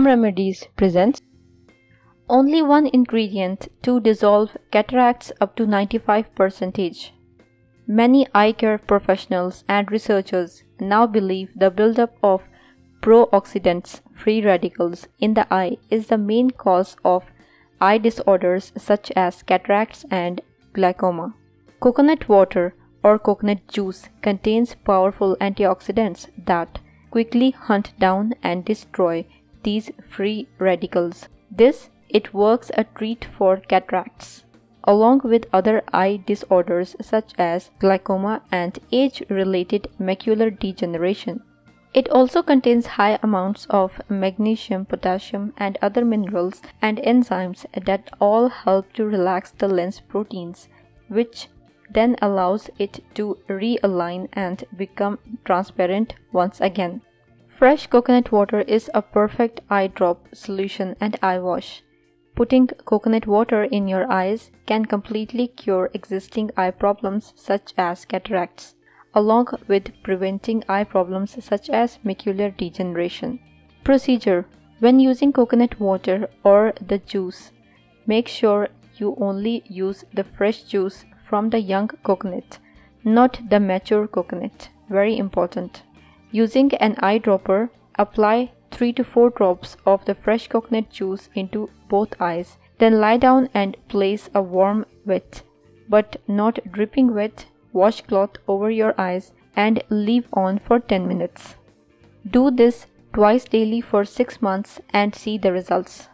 Home Remedies presents only one ingredient to dissolve cataracts up to 95%. Many eye care professionals and researchers now believe the buildup of pro-oxidants, free radicals, in the eye is the main cause of eye disorders such as cataracts and glaucoma. Coconut water or coconut juice contains powerful antioxidants that quickly hunt down and destroy these free radicals. It works a treat for cataracts, along with other eye disorders such as glaucoma and age-related macular degeneration. It also contains high amounts of magnesium, potassium, and other minerals and enzymes that all help to relax the lens proteins, which then allows it to realign and become transparent once again. Fresh coconut water is a perfect eye drop solution and eye wash. Putting coconut water in your eyes can completely cure existing eye problems such as cataracts, along with preventing eye problems such as macular degeneration. Procedure: when using coconut water or the juice, make sure you only use the fresh juice from the young coconut, not the mature coconut. Very important. Using an eyedropper, apply 3 to 4 drops of the fresh coconut juice into both eyes. Then lie down and place a warm, wet, but not dripping wet, washcloth over your eyes and leave on for 10 minutes. Do this twice daily for 6 months and see the results.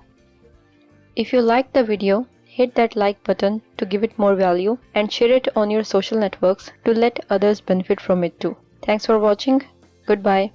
If you liked the video, hit that like button to give it more value and share it on your social networks to let others benefit from it too. Thanks for watching. Goodbye.